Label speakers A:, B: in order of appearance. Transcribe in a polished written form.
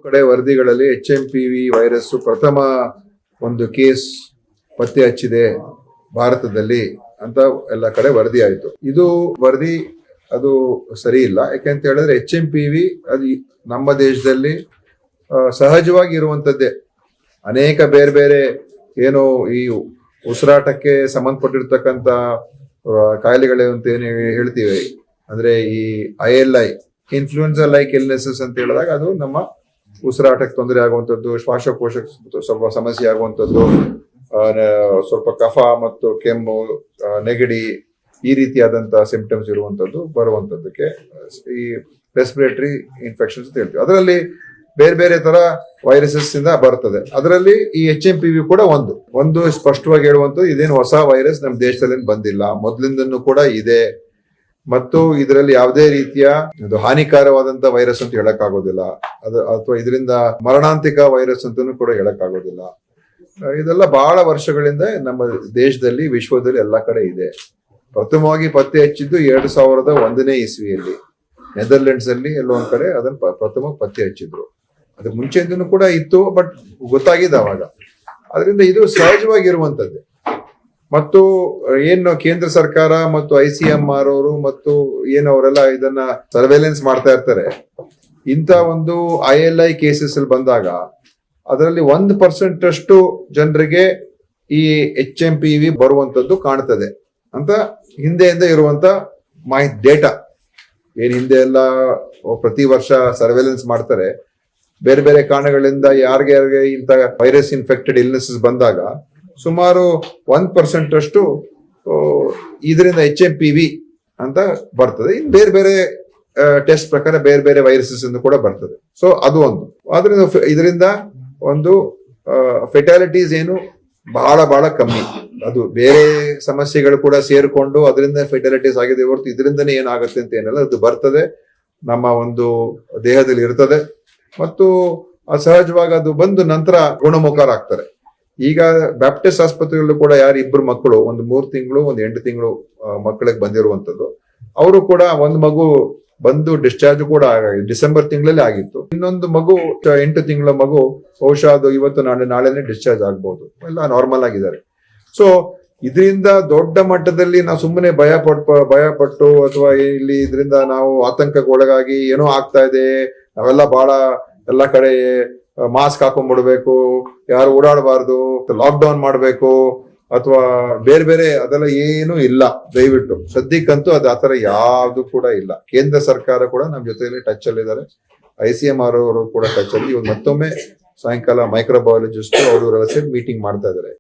A: ಕಡೆ ವರದಿಗಳಲ್ಲಿ HMPV virus ಪ್ರಥಮ ಒಂದು ಕೇಸ್ ಪತ್ತೆ ಹಚ್ಚಿದೆ ಭಾರತದಲ್ಲಿ ಅಂತ ಎಲ್ಲ ಕಡೆ ವರದಿ ಆಯಿತು. ಇದು ವರದಿ ಅದು ಸರಿ ಇಲ್ಲ. ಯಾಕೆಂತ ಹೇಳಿದ್ರೆ HMPV ಅದು ನಮ್ಮ ದೇಶದಲ್ಲಿ ಸಹಜವಾಗಿ ಇರುವಂತದ್ದೇ. ಅನೇಕ ಬೇರೆ ಬೇರೆ ಏನು ಈ ಉಸಿರಾಟಕ್ಕೆ ಸಂಬಂಧಪಟ್ಟಿರ್ತಕ್ಕಂಥ ಕಾಯಿಲೆಗಳು ಅಂತ ಏನು ಹೇಳ್ತೀವಿ, ಅಂದ್ರೆ ಈ ILI ಇನ್ಫ್ಲೂಯೆನ್ಸಾ ಲೈಕ್ ಇಲ್ನೆಸಸ್ ಅಂತ ಹೇಳಿದಾಗ ಅದು ನಮ್ಮ ಉಸಿರಾಟಕ್ಕೆ ತೊಂದರೆ ಆಗುವಂಥದ್ದು, ಶ್ವಾಸಕೋಶಕ್ಕೆ ಸ್ವಲ್ಪ ಸಮಸ್ಯೆ ಆಗುವಂಥದ್ದು, ಸ್ವಲ್ಪ ಕಫ ಮತ್ತು ಕೆಮ್ಮು, ನೆಗಡಿ, ಈ ರೀತಿಯಾದಂತಹ ಸಿಂಪ್ಟಮ್ಸ್ ಇರುವಂತದ್ದು ಬರುವಂತದ್ದಕ್ಕೆ ಈ ರೆಸ್ಪಿರೇಟರಿ ಇನ್ಫೆಕ್ಷನ್ಸ್ ಅಂತ ಹೇಳ್ತೀವಿ. ಅದರಲ್ಲಿ ಬೇರೆ ಬೇರೆ ತರ ವೈರಸಸ್ ಇಂದ ಬರ್ತದೆ. ಅದರಲ್ಲಿ ಈ HMPV ಕೂಡ ಒಂದು ಸ್ಪಷ್ಟವಾಗಿ ಹೇಳುವಂಥದ್ದು, ಇದೇನು ಹೊಸ ವೈರಸ್ ನಮ್ಮ ದೇಶದಲ್ಲಿ ಬಂದಿಲ್ಲ, ಮೊದಲಿಂದನೂ ಕೂಡ ಇದೆ. ಮತ್ತು ಇದರಲ್ಲಿ ಯಾವುದೇ ರೀತಿಯ ಹಾನಿಕಾರವಾದಂತ ವೈರಸ್ ಅಂತ ಹೇಳಕ್ಕಾಗೋದಿಲ್ಲ, ಅಥವಾ ಇದರಿಂದ ಮರಣಾಂತಿಕ ವೈರಸ್ ಅಂತಾನೂ ಕೂಡ ಹೇಳಕ್ಕಾಗೋದಿಲ್ಲ. ಇದೆಲ್ಲ ಬಹಳ ವರ್ಷಗಳಿಂದ ನಮ್ಮ ದೇಶದಲ್ಲಿ, ವಿಶ್ವದಲ್ಲಿ ಎಲ್ಲ ಕಡೆ ಇದೆ. ಪ್ರಥಮವಾಗಿ ಪತ್ತೆ ಹಚ್ಚಿದ್ದು 2001ನೇ ಇಸ್ವಿಯಲ್ಲಿ ನೆದರ್ಲೆಂಡ್ಸ್ ಅಲ್ಲಿ ಎಲ್ಲೋ ಒಂದ್ ಕಡೆ ಅದನ್ನ ಪ್ರಥಮ ಪತ್ತೆ ಹಚ್ಚಿದ್ರು. ಅದಕ್ಕೆ ಮುಂಚೆಯಿಂದನೂ ಕೂಡ ಇತ್ತು, ಬಟ್ ಗೊತ್ತಾಗಿದೆ ಅವಾಗ. ಅದರಿಂದ ಇದು ಸಹಜವಾಗಿರುವಂತದ್ದೇ. ಮತ್ತು ಏನು ಕೇಂದ್ರ ಸರ್ಕಾರ ಮತ್ತು ICMR ಅವರು ಮತ್ತು ಏನು ಅವರೆಲ್ಲ ಇದನ್ನ ಸರ್ವೇಲೆನ್ಸ್ ಮಾಡ್ತಾ ಇರ್ತಾರೆ, ಇಂಥ ಒಂದು ILI ಕೇಸಸ್ ಅಲ್ಲಿ ಬಂದಾಗ ಅದರಲ್ಲಿ 1% ಅಷ್ಟು ಜನರಿಗೆ ಈ HMPV ಬರುವಂತದ್ದು ಕಾಣ್ತದೆ ಅಂತ ಹಿಂದೆಯಿಂದ ಇರುವಂತ ಡೇಟಾ. ಏನ್ ಹಿಂದೆ ಎಲ್ಲ ಪ್ರತಿ ವರ್ಷ ಸರ್ವೇಲೆನ್ಸ್ ಮಾಡ್ತಾರೆ, ಬೇರೆ ಬೇರೆ ಕಾರಣಗಳಿಂದ ಯಾರಿಗೆ ಇಂಥ ವೈರಸ್ ಇನ್ಫೆಕ್ಟೆಡ್ ಇಲ್ನೆಸಸ್ ಬಂದಾಗ ಸುಮಾರು 1% ಅಷ್ಟು ಇದರಿಂದ HMPV ಅಂತ ಬರ್ತದೆ. ಇನ್ನು ಬೇರೆ ಬೇರೆ ಟೆಸ್ಟ್ ಪ್ರಕಾರ ಬೇರೆ ಬೇರೆ ವೈರಸಸ್ ಕೂಡ ಬರ್ತದೆ. ಸೊ ಅದು ಒಂದು. ಆದ್ರಿಂದ ಇದರಿಂದ ಒಂದು ಫೆಟಾಲಿಟೀಸ್ ಏನು ಬಹಳ ಕಮ್ಮಿ. ಅದು ಬೇರೆ ಸಮಸ್ಯೆಗಳು ಕೂಡ ಸೇರ್ಕೊಂಡು ಅದರಿಂದ ಫೆಟಾಲಿಟೀಸ್ ಆಗಿದೆ ಹೊರತು ಇದರಿಂದನೇ ಏನಾಗುತ್ತೆ ಅಂತ ಏನಿಲ್ಲ. ಅದು ಬರ್ತದೆ, ನಮ್ಮ ಒಂದು ದೇಹದಲ್ಲಿ ಇರ್ತದೆ, ಮತ್ತು ಸಹಜವಾಗಿ ಅದು ಬಂದು ನಂತರ ಗುಣಮುಖರಾಗ್ತಾರೆ. ಈಗ ಬ್ಯಾಪ್ಟಿಸ್ಟ್ ಆಸ್ಪತ್ರೆಗಳಲ್ಲೂ ಕೂಡ ಇಬ್ಬರು ಮಕ್ಕಳು, ಒಂದು 3 ತಿಂಗಳು, ಒಂದು 8 ತಿಂಗಳು ಮಕ್ಕಳಿಗೆ ಬಂದಿರುವಂತದ್ದು. ಅವರು ಕೂಡ ಒಂದು ಮಗು ಬಂದು ಡಿಸ್ಚಾರ್ಜ್ ಕೂಡ ಡಿಸೆಂಬರ್ ತಿಂಗಳಲ್ಲಿ ಆಗಿತ್ತು. ಇನ್ನೊಂದು ಮಗು 8 ತಿಂಗಳ ಮಗು ಬಹುಶಃ ಅದು ಇವತ್ತು ನಾಳೆನೇ ಡಿಸ್ಚಾರ್ಜ್ ಆಗ್ಬಹುದು. ಎಲ್ಲ ನಾರ್ಮಲ್ ಆಗಿದ್ದಾರೆ. ಸೊ ಇದರಿಂದ ದೊಡ್ಡ ಮಟ್ಟದಲ್ಲಿ ನಾವು ಸುಮ್ಮನೆ ಭಯಪಟ್ಟು ಅಥವಾ ಇಲ್ಲಿ ಇದರಿಂದ ನಾವು ಆತಂಕಕ್ಕೆ ಒಳಗಾಗಿ ಏನೋ ಆಗ್ತಾ ಇದೆ, ನಾವೆಲ್ಲ ಬಹಳ ಎಲ್ಲ ಕಡೆ ಮಾಸ್ಕ್ ಹಾಕೊಂಡ್ಬಿಡ್ಬೇಕು, ಯಾರು ಓಡಾಡಬಾರ್ದು, ಲಾಕ್ ಡೌನ್ ಮಾಡ್ಬೇಕು ಅಥವಾ ಬೇರೆ ಬೇರೆ ಅದೆಲ್ಲ ಏನೂ ಇಲ್ಲ. ದಯವಿಟ್ಟು ಸದ್ಯಕ್ಕಂತೂ ಅದು ಆತರ ಯಾವ್ದು ಕೂಡ ಇಲ್ಲ. ಕೇಂದ್ರ ಸರ್ಕಾರ ಕೂಡ ನಮ್ಮ ಜೊತೆಯಲ್ಲಿ ಟಚ್ ಅಲ್ಲಿ ಇದ್ದಾರೆ. ICMR ಅವರು ಕೂಡ ಟಚ್ ಅಲ್ಲಿ. ಇವಾಗ ಮತ್ತೊಮ್ಮೆ ಸಾಯಂಕಾಲ ಮೈಕ್ರೋಬಯಾಲಜಿಸ್ಟ್ ಅವರು ಸೇರಿ ಮೀಟಿಂಗ್ ಮಾಡ್ತಾ ಇದ್ದಾರೆ.